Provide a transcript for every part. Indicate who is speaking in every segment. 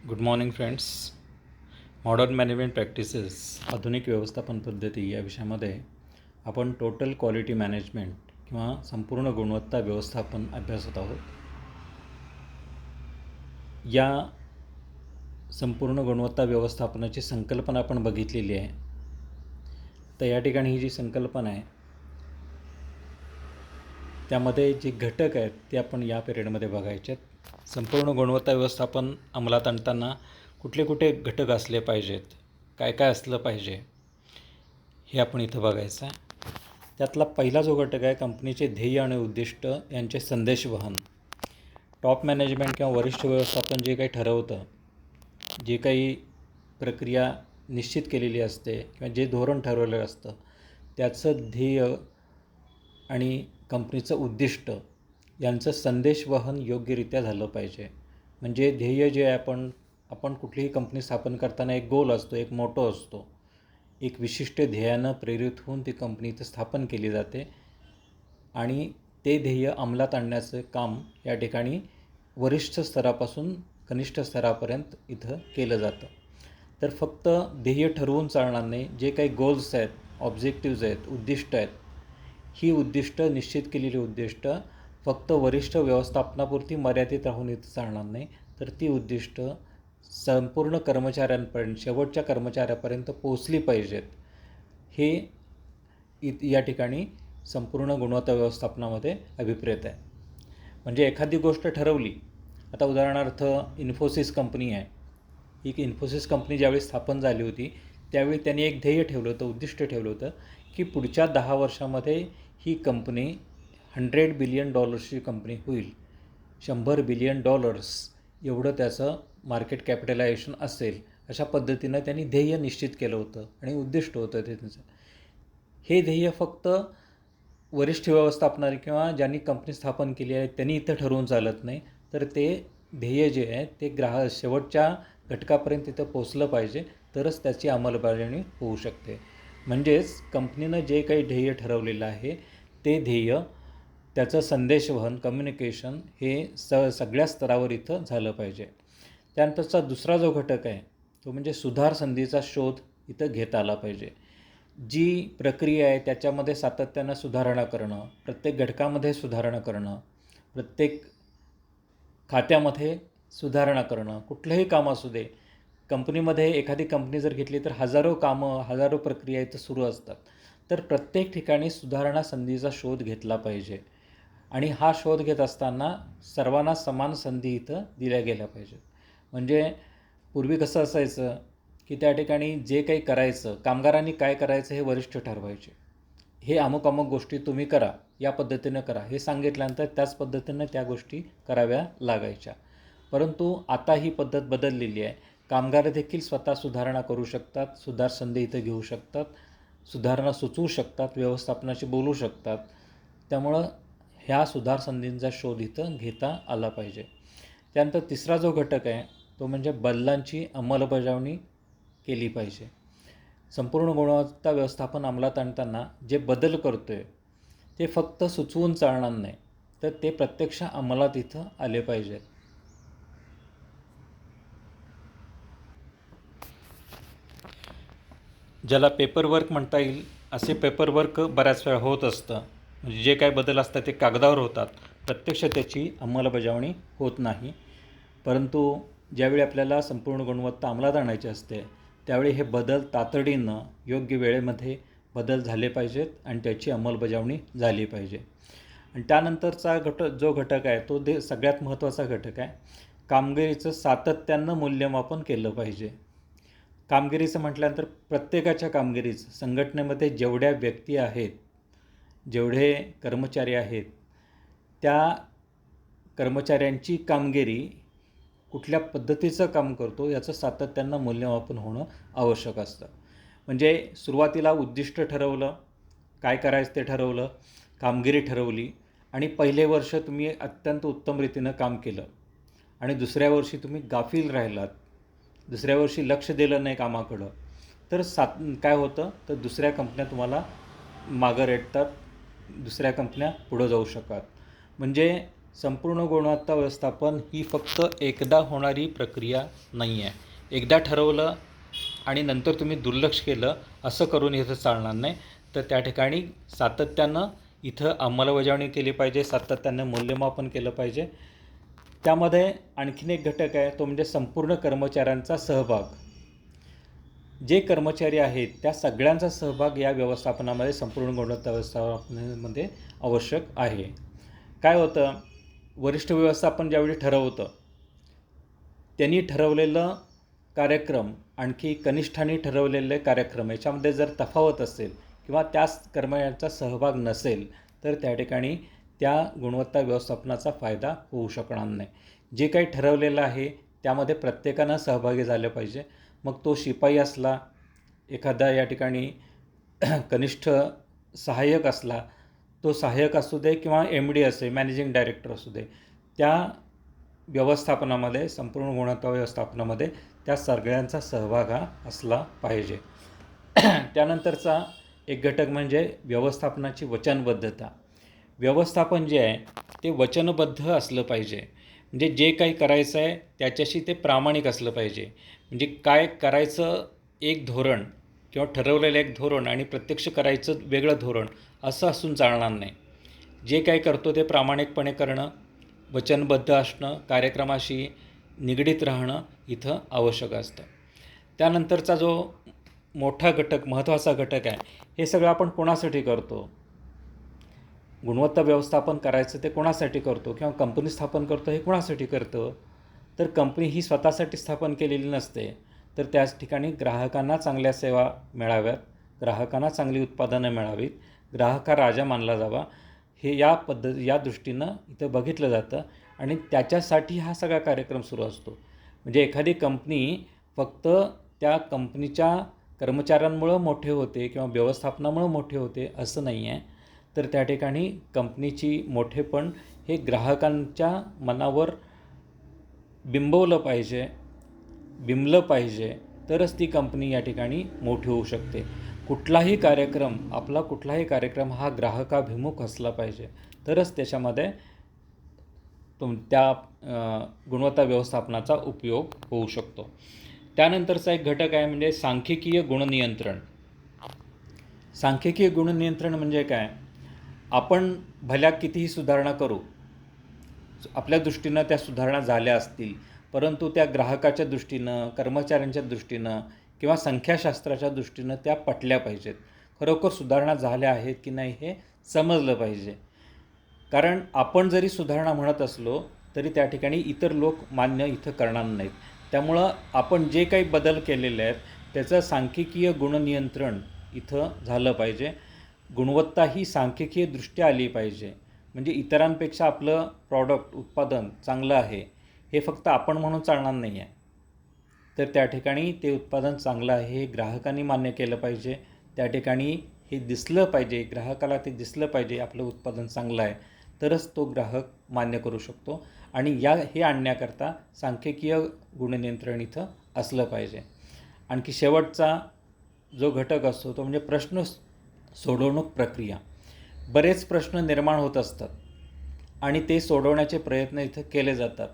Speaker 1: Good morning friends. Modern management practices आधुनिक व्यवस्थापन पद्धती या विषयामध्ये आपण टोटल क्वालिटी मॅनेजमेंट किंवा संपूर्ण गुणवत्ता व्यवस्थापन अभ्यासत आहोत. या संपूर्ण गुणवत्ता व्यवस्थापनाची संकल्पना आपण बघितलेली आहे. तर या ठिकाणी ही जी संकल्पना आहे त्यामध्ये जे घटक आहेत ते आपण या पिरियडमध्ये बघायचे आहेत. संपूर्ण गुणवत्ता व्यवस्थापन अंमलात आणताना कुठले कुठे घटक असले पाहिजेत, काय काय असलं पाहिजे हे आपण इथं बघायचं आहे. त्यातला पहिला जो घटक आहे कंपनीचे ध्येय आणि उद्दिष्ट यांचे संदेशवहन. टॉप मॅनेजमेंट किंवा वरिष्ठ व्यवस्थापन जे काही ठरवतं, जे काही प्रक्रिया निश्चित केलेली असते किंवा जे धोरण ठरवलेलं असतं त्याचं ध्येय आणि कंपनीचं उद्दिष्ट यांचं संदेशवहन योग्यरित्या झालं पाहिजे. म्हणजे ध्येय जे आहे आपण कुठलीही कंपनी स्थापन करताना एक गोल असतो, एक मोटो असतो. एक विशिष्ट ध्येयानं प्रेरित होऊन ती कंपनी इथं स्थापन केली जाते आणि ते ध्येय अंमलात आणण्याचं काम या ठिकाणी वरिष्ठ स्तरापासून कनिष्ठ स्तरापर्यंत इथं केलं जातं. तर फक्त ध्येय ठरवून चालणार नाही. जे काही गोल्स आहेत, ऑब्जेक्टिव्ज आहेत, उद्दिष्ट आहेत, ही उद्दिष्ट निश्चित केलेली उद्दिष्ट फक्त वरिष्ठ व्यवस्थापनापुरती मर्यादित राहून इथं चालणार नाही, तर ती उद्दिष्ट संपूर्ण कर्मचाऱ्यांपर्यंत, शेवटच्या कर्मचाऱ्यापर्यंत पोहोचली पाहिजेत. हे या ठिकाणी संपूर्ण गुणवत्ता व्यवस्थापनामध्ये अभिप्रेत आहे. म्हणजे एखादी गोष्ट ठरवली, आता उदाहरणार्थ इन्फोसिस कंपनी आहे. ही इन्फोसिस कंपनी ज्यावेळी स्थापन झाली होती त्यावेळी त्यांनी एक ध्येय ठेवलं होतं, उद्दिष्ट ठेवलं होतं की पुढच्या 10 वर्षामध्ये ही कंपनी $100 बिलियन कंपनी होईल. $100 बिलियन एवढं त्याचं मार्केट कॅपिटलायझेशन असेल, अशा पद्धतीनं त्यांनी ध्येय निश्चित केलं होतं आणि उद्दिष्ट होतं ते त्यांचं. हे ध्येय फक्त वरिष्ठ व्यवस्थापनाने किंवा ज्यांनी कंपनी स्थापन केली आहे त्यांनी इथं ठरवून चालत नाही, तर ते ध्येय जे आहे ते शेवटच्या घटकापर्यंत तिथं पोचलं पाहिजे, तरच त्याची अंमलबजावणी होऊ शकते. म्हणजेच कंपनीनं जे काही ध्येय ठरवलेलं आहे ते ध्येय, त्याचं संदेशवहन, कम्युनिकेशन हे सगळ्या स्तरावर इथं झालं पाहिजे. त्यानंतरचा दुसरा जो घटक आहे तो म्हणजे सुधार संधीचा शोध इथं घेता आला पाहिजे. जी प्रक्रिया आहे त्याच्यामध्ये सातत्यानं सुधारणा करणं, प्रत्येक घटकामध्ये सुधारणा करणं, प्रत्येक खात्यामध्ये सुधारणा करणं, कुठलंही काम असू दे. कंपनीमध्ये एखादी कंपनी जर घेतली तर हजारो कामं, हजारो प्रक्रिया इथं सुरू असतात. तर प्रत्येक ठिकाणी सुधारणा संधीचा शोध घेतला पाहिजे आणि हा शोध घेत असताना सर्वांना समान संधी इथं दिल्या गेल्या पाहिजेत. म्हणजे पूर्वी कसं असायचं की त्या ठिकाणी जे काही करायचं, कामगारांनी काय करायचं हे वरिष्ठ ठरवायचे. हे अमुक अमुक गोष्टी तुम्ही करा, या पद्धतीनं करा हे सांगितल्यानंतर त्याच पद्धतीनं त्या गोष्टी कराव्या लागायच्या. परंतु आता ही पद्धत बदललेली आहे. कामगार देखील स्वतः सुधारणा करू शकतात, सुधार संधी इथं घेऊ शकतात, सुधारणा सुचवू शकतात, व्यवस्थापनाशी बोलू शकतात. त्यामुळं ह्या सुधार संधींचा शोध इथं घेता आला पाहिजे. त्यानंतर तिसरा जो घटक आहे तो म्हणजे बदलांची अंमलबजावणी केली पाहिजे. संपूर्ण गुणवत्ता व्यवस्थापन अंमलात आणताना जे बदल करतो आहे ते फक्त सुचवून चालणार नाही, तर ते प्रत्यक्ष अंमलात इथं आले पाहिजेत. ज्याला पेपरवर्क म्हणता येईल, असे पेपरवर्क बऱ्याच वेळा होत असतं. म्हणजे जे काही बदल असतात ते कागदावर होतात, प्रत्यक्ष त्याची अंमलबजावणी होत नाही. परंतु ज्यावेळी आपल्याला संपूर्ण गुणवत्ता अंमलात आणायची असते त्यावेळी हे बदल तातडीनं योग्य वेळेमध्ये बदल झाले पाहिजेत आणि त्याची अंमलबजावणी झाली पाहिजे. आणि त्यानंतरचा जो घटक आहे तो सगळ्यात महत्त्वाचा घटक आहे. कामगिरीचं सातत्यानं मूल्यमापन केलं पाहिजे. कामगिरीचं म्हटल्यानंतर प्रत्येकाच्या कामगिरीचं, संघटनेमध्ये जेवढ्या व्यक्ती आहेत, जेवढे कर्मचारी आहेत, त्या कर्मचाऱ्यांची कामगिरी कुठल्या पद्धतीचं काम करतो याचं सातत्यानं मूल्यमापन होणं आवश्यक असतं. म्हणजे सुरुवातीला उद्दिष्ट ठरवलं, काय करायचं ते ठरवलं, कामगिरी ठरवली आणि पहिले वर्ष तुम्ही अत्यंत उत्तम रीतीनं काम केलं आणि दुसऱ्या वर्षी तुम्ही गाफील राहिलात, दुसऱ्या वर्षी लक्ष दिलं नाही कामाकडं, तर काय होतं, तर दुसऱ्या कंपन्या तुम्हाला मागं रेटतात, दुसऱ्या कंपन्या पुढं जाऊ शकतात. म्हणजे संपूर्ण गुणवत्ता व्यवस्थापन ही फक्त एकदा होणारी प्रक्रिया नाही आहे. एकदा ठरवलं आणि नंतर तुम्ही दुर्लक्ष केलं असं करून इथं चालणार नाही. तर त्या ठिकाणी सातत्यानं इथं अंमलबजावणी केली पाहिजे, सातत्यानं मूल्यमापन केलं पाहिजे. त्यामध्ये आणखीन एक घटक आहे, तो म्हणजे संपूर्ण कर्मचाऱ्यांचा सहभाग. जे कर्मचारी आहेत त्या सगळ्यांचा सहभाग या व्यवस्थापनामध्ये, संपूर्ण गुणवत्ता व्यवस्थापनामध्ये आवश्यक आहे. काय होतं, वरिष्ठ व्यवस्थापन ज्यावेळी ठरवतं, त्यांनी ठरवलेलं कार्यक्रम आणखी कनिष्ठांनी ठरवलेले कार्यक्रम याच्यामध्ये जर तफावत असेल किंवा त्याच कर्मचाऱ्यांचा सहभाग नसेल तर त्या ठिकाणी त्या गुणवत्ता व्यवस्थापनाचा फायदा होऊ शकणार नाही. जे काही ठरवलेलं आहे त्यामध्ये प्रत्येकानं सहभागी झालं पाहिजे. मग तो शिपाई असला, एखादा या ठिकाणी कनिष्ठ सहाय्यक असला, तो सहाय्यक असू दे किंवा MD असे मॅनेजिंग डायरेक्टर असू दे, त्या व्यवस्थापनामध्ये, संपूर्ण गुणवत्ता व्यवस्थापनामध्ये त्या सगळ्यांचा सहभाग हा असला पाहिजे. त्यानंतरचा एक घटक म्हणजे व्यवस्थापनाची वचनबद्धता. व्यवस्थापन जे आहे ते वचनबद्ध असलं पाहिजे. म्हणजे जे काही करायचं आहे त्याच्याशी ते प्रामाणिक असलं पाहिजे. म्हणजे काय करायचं एक धोरण किंवा ठरवलेलं एक धोरण आणि प्रत्यक्ष करायचं वेगळं धोरण असं असून चालणार नाही. जे काही करतो ते प्रामाणिकपणे करणं, वचनबद्ध असणं, कार्यक्रमाशी निगडीत राहणं इथं आवश्यक असतं. त्यानंतरचा जो मोठा घटक, महत्त्वाचा घटक आहे, हे सगळं आपण कोणासाठी करतो? गुणवत्ता व्यवस्थापन करायचं ते कोणासाठी करतो किंवा कंपनी स्थापन करतो हे कोणासाठी करतो? तर कंपनी ही स्वतःसाठी स्थापन केलेली नसते, तर त्याच ठिकाणी ग्राहकांना चांगल्या सेवा मिळाव्यात, ग्राहकांना चांगली उत्पादनं मिळावीत, ग्राहक हा राजा मानला जावा, हे या दृष्टीनं इथं बघितलं जातं आणि त्याच्यासाठी हा सगळा कार्यक्रम सुरू असतो. म्हणजे एखादी कंपनी फक्त त्या कंपनीच्या कर्मचाऱ्यांमुळं मोठे होते किंवा व्यवस्थापनामुळं मोठे होते असं नाही आहे. तर त्या ठिकाणी कंपनीची मोठेपण हे ग्राहकांच्या मनावर बिंबवलं पाहिजे, तरच ती कंपनी या ठिकाणी मोठी होऊ शकते. कुठलाही कार्यक्रम हा ग्राहकाभिमुख असला पाहिजे, तरच त्याच्यामध्ये त्या गुणवत्ता व्यवस्थापनाचा उपयोग होऊ शकतो. त्यानंतरचा एक घटक आहे म्हणजे सांख्यिकीय गुणनियंत्रण. सांख्यिकीय गुणनियंत्रण म्हणजे काय? आपण भल्या कितीही सुधारणा करू, आपल्या दृष्टीनं त्या सुधारणा झाल्या असतील, परंतु त्या ग्राहकाच्या दृष्टीनं, कर्मचाऱ्यांच्या दृष्टीनं किंवा संख्याशास्त्राच्या दृष्टीनं त्या पटल्या पाहिजेत. खरोखर सुधारणा झाल्या आहेत की नाही हे समजलं पाहिजे. कारण आपण जरी सुधारणा म्हणत असलो तरी त्या ठिकाणी इतर लोक मान्य इथं करणार नाहीत. त्यामुळं आपण जे काही बदल केलेले आहेत त्याचं सांख्यिकीय गुणनियंत्रण इथं झालं पाहिजे. गुणवत्ता ही सांख्यिकीयदृष्ट्या आली पाहिजे. म्हणजे इतरांपेक्षा आपलं उत्पादन चांगलं आहे हे फक्त आपण म्हणून चालणार नाही आहे, तर त्या ठिकाणी ते उत्पादन चांगलं आहे हे ग्राहकांनी मान्य केलं पाहिजे. त्या ठिकाणी हे दिसलं पाहिजे, ग्राहकाला ते दिसलं पाहिजे आपलं उत्पादन चांगलं आहे, तरच तो ग्राहक मान्य करू शकतो. आणि हे आणण्याकरता सांख्यिकीय गुणनियंत्रण इथं असलं पाहिजे. आणखी शेवटचा जो घटक असतो तो म्हणजे प्रश्न सोडवणूक प्रक्रिया. बरेच प्रश्न निर्माण होत असतात आणि ते सोडवण्याचे प्रयत्न इथं केले जातात.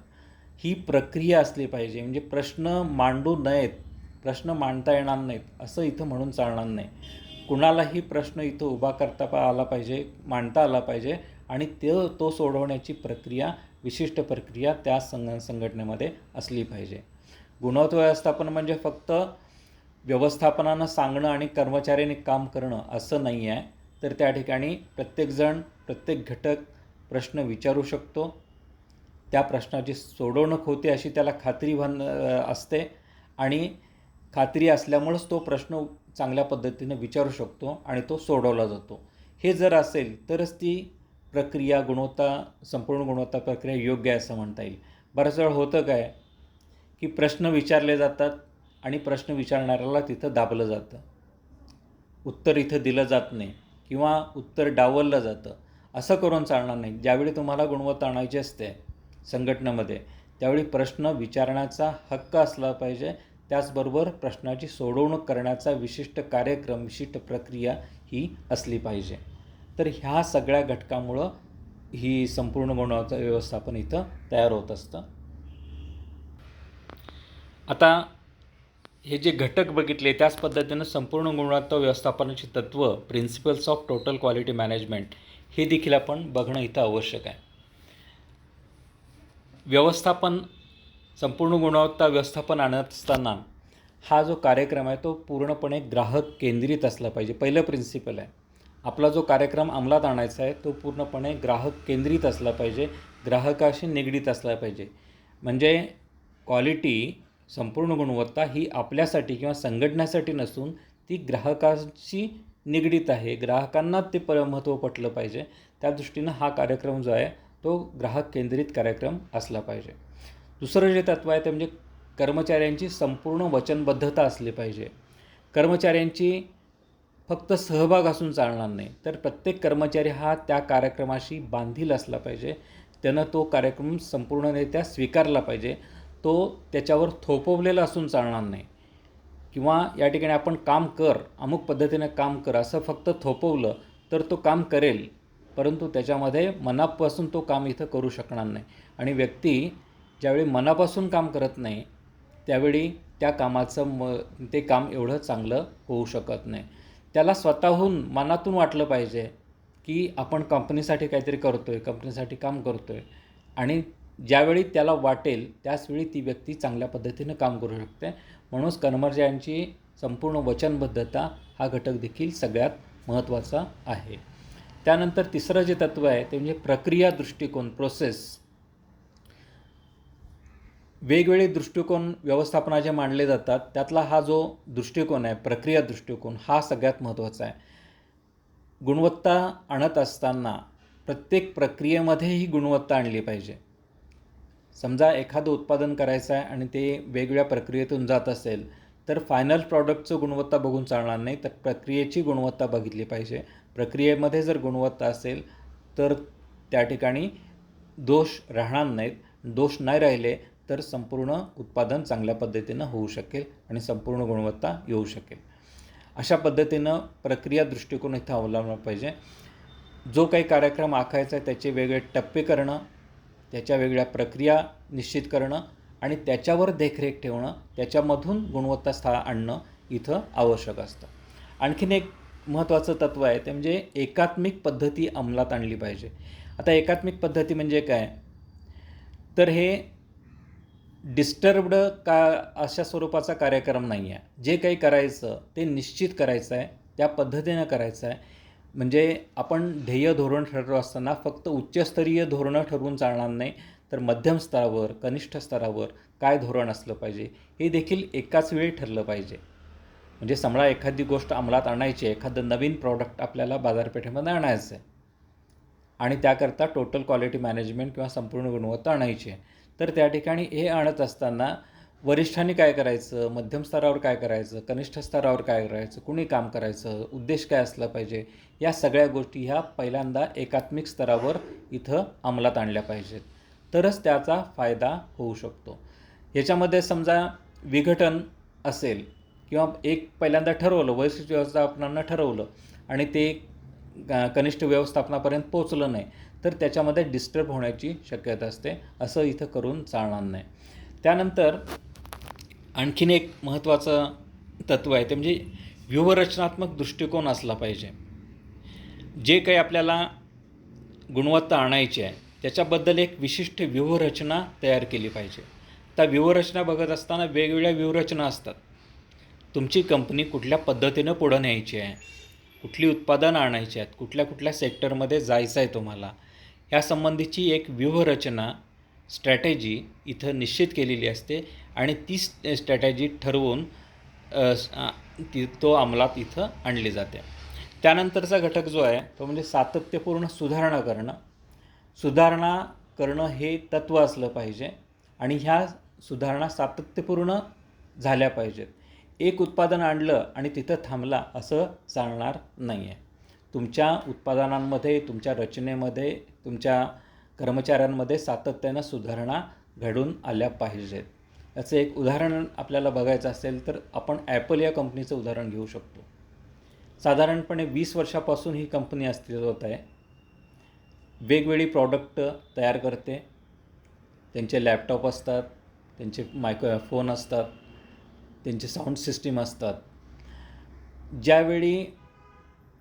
Speaker 1: ही प्रक्रिया असली पाहिजे. म्हणजे प्रश्न मांडू नयेत, प्रश्न मांडता येणार नाहीत असं इथं म्हणून चालणार नाही. कुणालाही प्रश्न इथं उभा करता आला पाहिजे, मांडता आला पाहिजे आणि तो सोडवण्याची प्रक्रिया, विशिष्ट प्रक्रिया त्या संघटनेमध्ये असली पाहिजे. गुणवत्ता व्यवस्थापन म्हणजे फक्त व्यवस्थापनानं सांगणं आणि कर्मचाऱ्यांनी काम करणं असं नाही आहे. तर त्या ठिकाणी प्रत्येकजण, प्रत्येक घटक प्रश्न विचारू शकतो, त्या प्रश्नाची सोडवणूक होते अशी त्याला खात्री असते आणि खात्री असल्यामुळंच तो प्रश्न चांगल्या पद्धतीनं विचारू शकतो आणि तो सोडवला जातो. हे जर असेल तरच ती प्रक्रिया संपूर्ण गुणवत्ता प्रक्रिया योग्य आहे असं म्हणता येईल. बऱ्याच वेळा होतं काय की प्रश्न विचारले जातात आणि प्रश्न विचारणाऱ्याला तिथं दाबलं जातं, उत्तर इथं दिलं जात नाही किंवा उत्तर डावललं जातं. असं करून चालणार नाही. ज्यावेळी तुम्हाला गुणवत्ता आणायची असते संघटनेमध्ये त्यावेळी प्रश्न विचारण्याचा हक्क असला पाहिजे. त्याचबरोबर प्रश्नाची सोडवणूक करण्याचा विशिष्ट कार्यक्रम, विशिष्ट प्रक्रिया ही असली पाहिजे. तर ह्या सगळ्या घटकामुळं ही संपूर्ण गुणवत्ता व्यवस्थापन इथं तयार होत असतं. आता हे जे घटक बघितले त्याच पद्धतीनं संपूर्ण गुणवत्ता व्यवस्थापनाची तत्त्व, principles of total quality management, हे देखील आपण बघणं इथं आवश्यक आहे. व्यवस्थापन, संपूर्ण गुणवत्ता व्यवस्थापन आणत असताना हा जो कार्यक्रम आहे तो पूर्णपणे ग्राहक केंद्रित असला पाहिजे. पहिलं प्रिन्सिपल आहे. आपला जो कार्यक्रम अंमलात आणायचा आहे तो पूर्णपणे ग्राहक केंद्रित असला पाहिजे, ग्राहकाशी निगडीत असला पाहिजे. म्हणजे क्वालिटी, संपूर्ण गुणवत्ता ही आपल्यासाठी किंवा संघटनेसाठी नसून ती ग्राहकाशी निगडीत आहे. ग्राहकांना ते महत्त्व पटलं पाहिजे. त्या दृष्टीनं हा कार्यक्रम जो आहे तो ग्राहक केंद्रित कार्यक्रम असला पाहिजे. दुसरं जे तत्त्व आहे ते म्हणजे कर्मचाऱ्यांची संपूर्ण वचनबद्धता असली पाहिजे. कर्मचाऱ्यांची फक्त सहभाग असून चालणार नाही, तर प्रत्येक कर्मचारी हा त्या कार्यक्रमाशी बांधील असला पाहिजे. त्यानं तो कार्यक्रम संपूर्णरित्या स्वीकारला पाहिजे. तो त्याच्यावर थोपवलेला असून चालणार नाही, किंवा या ठिकाणी आपण काम कर, अमुक पद्धतीने काम कर असं फक्त थोपवलं तर तो काम करेल, परंतु त्याच्यामध्ये मनापासून तो काम इथं करू शकणार नाही. आणि व्यक्ती ज्यावेळी मनापासून काम करत नाही त्यावेळी त्या कामाचं ते काम एवढं चांगलं होऊ शकत नाही. त्याला स्वतःहून मनातून वाटलं पाहिजे की आपण कंपनीसाठी काहीतरी करतो आहे, कंपनीसाठी काम करतो आहे, आणि ज्यावेळी त्याला वाटेल त्याचवेळी ती व्यक्ती चांगल्या पद्धतीनं काम करू शकते. म्हणूनच कर्मचाऱ्यांची संपूर्ण वचनबद्धता हा घटक देखील सगळ्यात महत्त्वाचा आहे. त्यानंतर तिसरं जे तत्त्व आहे ते म्हणजे प्रक्रिया दृष्टिकोन, प्रोसेस. वेगवेगळे दृष्टिकोन व्यवस्थापनाचे मांडले जातात, त्यातला हा जो दृष्टिकोन आहे, प्रक्रिया दृष्टिकोन, हा सगळ्यात महत्त्वाचा आहे. गुणवत्ता आणत असताना प्रत्येक प्रक्रियेमध्येही गुणवत्ता आणली पाहिजे. समजा एखादं उत्पादन करायचं आहे आणि ते वेगवेगळ्या प्रक्रियेतून जात असेल तर फायनल प्रॉडक्टचं गुणवत्ता बघून चालणार नाही, तर प्रक्रियेची गुणवत्ता बघितली पाहिजे. प्रक्रियेमध्ये जर गुणवत्ता असेल तर त्या ठिकाणी दोष राहणार नाहीत. दोष नाही राहिले तर संपूर्ण उत्पादन चांगल्या पद्धतीनं होऊ शकेल आणि संपूर्ण गुणवत्ता येऊ शकेल. अशा पद्धतीनं प्रक्रिया दृष्टिकोन इथं अवलंबला पाहिजे. जो काही कार्यक्रम आखायचा आहे त्याचे वेगळे टप्पे करणं, त्याच्या वेगळ्या प्रक्रिया निश्चित करणं आणि त्याच्यावर देखरेख ठेवणं, त्याच्यामधून गुणवत्ता आणणं इथं आवश्यक असतं. आणखीन एक महत्त्वाचं तत्त्व आहे ते म्हणजे एकात्मिक पद्धती अंमलात आणली पाहिजे. आता एकात्मिक पद्धती म्हणजे काय, तर हे डिस्टर्ब्ड का अशा स्वरूपाचा कार्यक्रम नाही आहे. जे काही करायचं ते निश्चित करायचं आहे, त्या पद्धतीनं करायचं आहे. म्हणजे आपण ध्येय धोरण ठरवत असताना फक्त उच्चस्तरीय धोरणं ठरवून चालणार नाही, तर मध्यम स्तरावर, कनिष्ठ स्तरावर काय धोरण असलं पाहिजे हे देखील एकाच वेळी ठरलं पाहिजे. म्हणजे समजा एखादी गोष्ट अंमलात आणायची आहे, एखादं नवीन प्रॉडक्ट आपल्याला बाजारपेठेमध्ये आणायचं आहे आणि त्याकरता टोटल क्वालिटी मॅनेजमेंट किंवा संपूर्ण गुणवत्ता आणायची आहे, तर त्या ठिकाणी हे आणत असताना वरिष्ठांनी काय करायचं, मध्यम स्तरावर काय करायचं, कनिष्ठ स्तरावर काय करायचं, कुणी काम करायचं, उद्देश काय असला पाहिजे, या सगळ्या गोष्टी ह्या पहिल्यांदा एकात्मिक स्तरावर इथं अंमलात आणल्या पाहिजेत, तरच त्याचा फायदा होऊ शकतो. ह्याच्यामध्ये समजा विघटन असेल किंवा एक पहिल्यांदा ठरवलं, वरिष्ठ व्यवस्थापनानं ठरवलं आणि ते कनिष्ठ व्यवस्थापनापर्यंत पोचलं नाही, तर त्याच्यामध्ये डिस्टर्ब होण्याची शक्यता असते. असं इथं करून चालणार नाही. त्यानंतर आणखीन एक महत्त्वाचं तत्त्व आहे ते म्हणजे व्यूहरचनात्मक दृष्टिकोन असला पाहिजे. जे काही आपल्याला गुणवत्ता आणायची आहे त्याच्याबद्दल एक विशिष्ट व्यूहरचना तयार केली पाहिजे. त्या व्यूहरचना बघत असताना वेगवेगळ्या व्यूहरचना असतात. तुमची कंपनी कुठल्या पद्धतीनं पुढं न्यायची आहे, कुठली उत्पादनं आणायची आहेत, कुठल्या कुठल्या सेक्टरमध्ये जायचं आहे तुम्हाला, यासंबंधीची एक व्यूहरचना, स्ट्रॅटेजी इथं निश्चित केलेली असते आणि ती स्ट्रॅटेजी ठरवून तो अंमलात इथं आणली जाते. त्यानंतरचा घटक जो आहे तो म्हणजे सातत्यपूर्ण सुधारणा करणं. सुधारणा करणं हे तत्त्व असलं पाहिजे आणि ह्या सुधारणा सातत्यपूर्ण झाल्या पाहिजेत. एक उत्पादन आणलं आणि तिथं थांबला असं चालणार नाही आहे. तुमच्या उत्पादनांमध्ये, तुमच्या रचनेमध्ये, तुमच्या कर्मचाऱ्यांमध्ये सातत्यानं सुधारणा घडून आल्या पाहिजेत. याचं एक उदाहरण आपल्याला बघायचं असेल तर आपण ॲपल या कंपनीचं उदाहरण घेऊ शकतो. साधारणपणे 20 वर्षापासून ही कंपनी अस्तित्वात आहे. वेगवेगळी प्रॉडक्ट तयार करते. त्यांचे लॅपटॉप असतात, त्यांचे फोन असतात, त्यांचे साऊंड सिस्टीम असतात. ज्यावेळी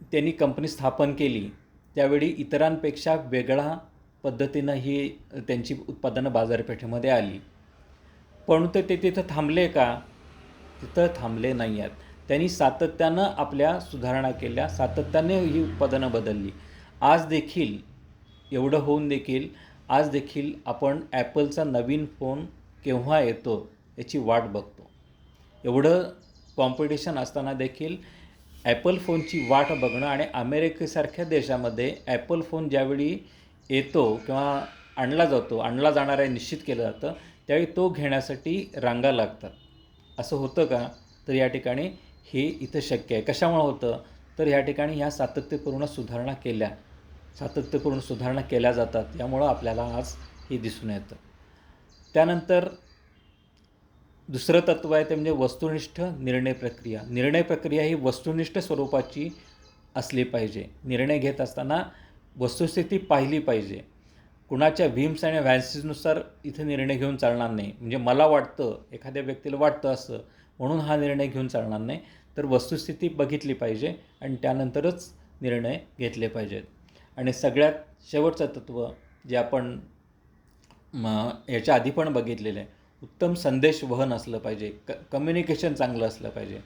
Speaker 1: त्यांनी कंपनी स्थापन केली त्यावेळी इतरांपेक्षा वेगळ्या पद्धतीनं ही त्यांची उत्पादनं बाजारपेठेमध्ये आली. परंतु ते तिथं थांबले का? तिथं थांबले नाही आहेत. त्यांनी सातत्यानं आपल्या सुधारणा केल्या, सातत्याने ही उत्पादनं बदलली. आज देखील एवढं होऊन देखील आज देखील आपण ॲपलचा नवीन फोन केव्हा येतो याची वाट बघतो. एवढं कॉम्पिटिशन असताना देखील ॲपल फोनची वाट बघणं आणि अमेरिकेसारख्या देशामध्ये ॲपल फोन ज्यावेळी येतो किंवा आणला जाणार आहे निश्चित केलं जातं, त्यावेळी तो घेण्यासाठी रांगा लागतात. असं होतं का? तर या ठिकाणी हे इथं शक्य आहे. कशामुळे होतं? तर या ठिकाणी ह्या सातत्यपूर्ण सुधारणा केल्या जातात. यामुळं आपल्याला आज हे दिसून येतं. त्यानंतर दुसरं तत्त्व आहे ते म्हणजे वस्तुनिष्ठ निर्णय प्रक्रिया. निर्णय प्रक्रिया ही वस्तुनिष्ठ स्वरूपाची असली पाहिजे. निर्णय घेत असताना वस्तुस्थिती पाहिली पाहिजे. कुणाच्या व्हीम्स आणि व्हॅन्सीजनुसार इथे निर्णय घेऊन चालणार नाही. म्हणजे मला वाटतं, एखाद्या व्यक्तीला वाटतं असं म्हणून हा निर्णय घेऊन चालणार नाही. तर वस्तुस्थिती बघितली पाहिजे आणि त्यानंतरच निर्णय घेतले पाहिजेत. आणि सगळ्यात शेवटचं तत्त्व जे आपण याच्या आधी पण बघितलेलं आहे, उत्तम संदेश वहन असलं पाहिजे. कम्युनिकेशन चांगलं असलं पाहिजे.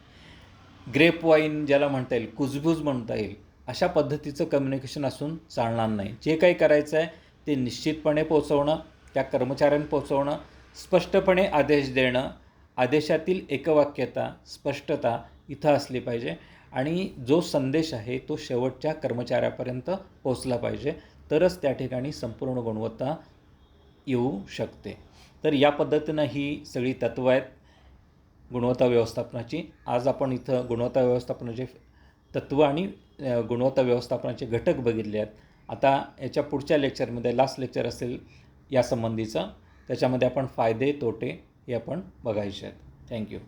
Speaker 1: ग्रेप वाईन ज्याला म्हणता येईल, कुजबूज म्हणता येईल, अशा पद्धतीचं कम्युनिकेशन असून चालणार नाही. जे काही करायचं आहे ते निश्चितपणे पोचवणं, त्या कर्मचाऱ्यांना पोचवणं, स्पष्टपणे आदेश देणं, आदेशातील एकवाक्यता, स्पष्टता इथं असली पाहिजे आणि जो संदेश आहे तो शेवटच्या कर्मचाऱ्यापर्यंत पोचला पाहिजे. तरच त्या ठिकाणी संपूर्ण गुणवत्ता येऊ शकते. तर या पद्धतीनं ही सगळी तत्त्वं आहेत गुणवत्ता व्यवस्थापनाची. आज आपण इथं गुणवत्ता व्यवस्थापनाचे तत्त्व आणि गुणवत्ता व्यवस्थापनाचे घटक बघितले आहेत. आता याच्या पुढच्या लेक्चरमध्ये लास्ट लेक्चर असेल यासंबंधीचं, त्याच्यामध्ये आपण फायदे तोटे हे आपण बघायचे आहेत. थँक्यू.